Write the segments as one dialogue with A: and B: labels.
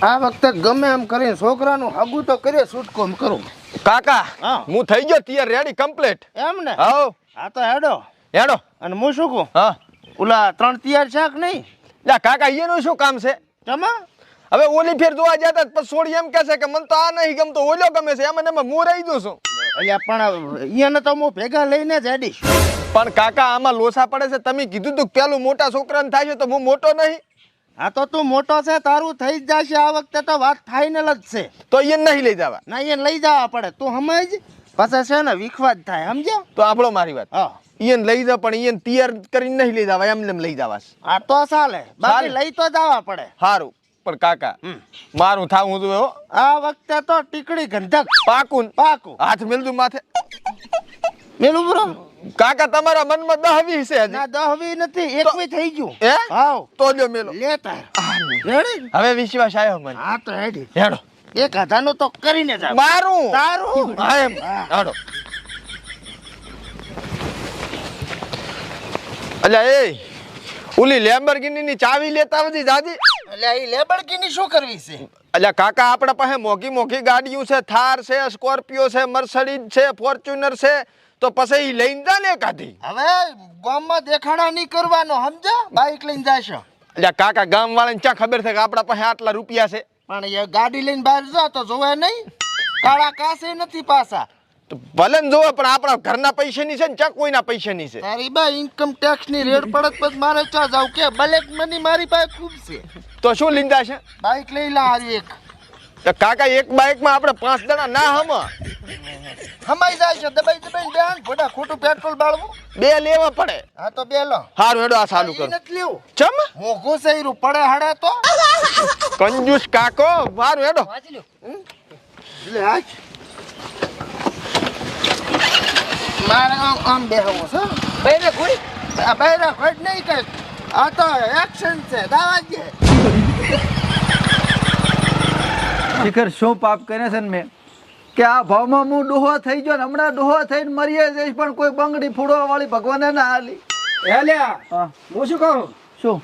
A: આ વખતે ગમે એમ કરીને છોકરાનું હગું તો કરે છૂટકો કરું.
B: કાકા
A: હા.
B: હું થઈ ગયો તૈયાર રેડી કમ્પ્લીટ.
A: એમ ને?
B: હાઉ
A: હા તો હેડો.
B: હેડો.
A: અને હું શું કહું?
B: હા
A: ઓલા 3 તૈયાર છે કે નહીં?
B: લા કાકા એનું શું કામ છે?
A: જમા
B: હવે ઓલી ફેર જોવા જતા પછી છોડી એમ કહે છે કે મને તો આ નહીં ગમતો ઓલો ગમે છે એમાં ને એમાં હું રહી દઉં છું.
A: અલ્યા પણ અહીંયા તો હું ભેગા લઈને જ હેડીશ.
B: પણ કાકા આમાં લોસા પડે છે. તમે કીધું તું પેલું મોટા છોકરાને થાય છે તો હું મોટો નહીં.
A: હા તો તું મોટો છે તારું થઈ જ જશે. આ વખતે તો વાત ફાઇનલ જ છે.
B: તો એને નહીં લઈ જવા.
A: ના એને લઈ જવા પડે. તું સમજ પછી છે ને વિખવાદ થાય સમજ્યા?
B: તો આપણો મારી વાત
A: હા
B: એને લઈ જા પણ એને તૈયાર કરીને નહીં લઈ જવા એમને લઈ જવા.
A: આ તો ચાલે બાકી લઈ તો જવા પડે.
B: સારું પણ કાકા મારું થાવું જોઈએ હો.
A: આ વખતે તો ટીકડી ગંધક
B: પાકું
A: પાકું
B: હાથ મેલદું માથે.
A: મેલું બ્રો
B: કાકા તમારા મનમાં 10-20 છે હજી.
A: ના 10 નથી 21 થઈ ગયું.
B: હે
A: હાવ
B: તો લ્યો મેલો.
A: લેતા રેડી
B: હવે વિશ્વાસ આવ્યો મને.
A: હા તો હેડી
B: હેડો
A: 1000 નું તો કરીને જાવ.
B: મારું
A: તારું
B: હા એમ હેડો. અલ્યા એ ઓલી લેમ્બોર્ગિની ની ચાવી લેતા આવજી દાદી.
A: એટલે આ લેબડગીની શું કરવી છે?
B: અલ્યા કાકા આપણા પાસે મોઘી મોઘી ગાડીઓ છે. થાર છે, સ્કોર્પિયો છે, મર્સિડીઝ છે, ફોર્ચ્યુનર છે. તો પછી ઈ લઈને જા ને કાઢી.
A: હવે ગામમાં દેખાડા નહીં કરવાનો સમજ્યા? બાઈક લઈને જાશો.
B: અલ્યા કાકા ગામ વાળાને ક્યાં ખબર છે કે આપણા પાસે આટલા રૂપિયા છે?
A: પણ એ ગાડી લઈને બહાર જા તો જોવે નહીં. કાળા કાસે નથી પાછા.
B: તો ભલે ને જોવે પણ આપણા ઘરના પૈસાની છે ને ચા કોઈના પૈસાની છે?
A: તારી બા ઇન્કમ ટેક્સ ની રેડ પડત પછી મારે ચા જાવ કે બ્લેક મની મારી પાસે ખૂબ છે.
B: તો શું લીંદા છે?
A: બાઈક લઈ લા હારી એક.
B: તો કાકા એક બાઇકમાં આપણે 5 જણા ના હમા.
A: હમાઈ જાય છે દબાઈ દબાઈને બેન ખોટા ખોટું પેટ્રોલ બાળવું.
B: 2 લેવા પડે.
A: હા તો બે લો.
B: હારું હેડો આ ચાલુ
A: ઈ
B: કરો.
A: નથી લેવું.
B: ચમ
A: મોઘું છે ઈરું પડે હાડે તો.
B: કંજૂસ કાકો. હારું હેડો.
A: લે આજ મારે આમ બેહવું છે.
C: બૈરે કોઈ
A: આ બૈરા ખોટ નહીં કઈ. આ તો એક્શન છે દાવા દે.
D: શિખર શું પાપ કરે છે ને મેં કે આ ભાવમાં હું ડોહો થઈ ગયો ને હમણાં ડોહો થઈને મરીએ જઈશ પણ કોઈ બંગડી ફૂડવા વાળી ભગવાને ના હાલી.
C: હેલ્યા
D: હા
C: હું શું કહું
D: શું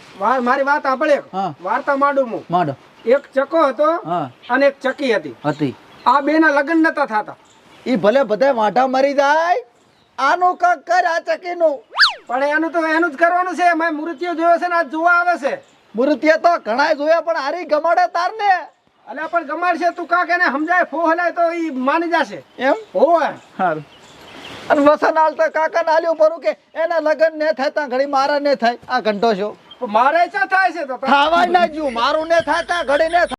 C: મારી વાત સાંભળે.
D: હા.
C: વાર્તા માંડું હું.
D: માંડો
C: એક ચકો હતો
D: હા
C: અને એક ચકી હતી.
D: હતી
C: આ બે ના લગ્ન નતા થતા
D: ઈ ભલે બધા વાંઢા મરી જાય આનું કાક કર આ ચકીનું.
C: પણ એનું જ કરવાનું છે. મેં મૃત્યુ જોયો છે ને આજ જોવા આવે છે.
D: મૂર્તિએ તો ઘણા જોયા પણ હારી ગમાડે તાર ને
C: અલ્યા પણ ગમાડશે તું કાક એને સમજાય ફો હલાય તો ઈ માની જશે.
D: એમ
C: હોવે
D: સારું. અને વસન હાલતા કાકા ને આલ્યું પરું કે એના લગ્ન ને થાય ત્યાં ઘડી મારા ને થાય. આ ઘંટો છો
C: મારે ઈચ્છા થાય છે તો
D: ખાવાય ના જ્યું મારું ને થાય ત્યાં ઘડી ને થાય.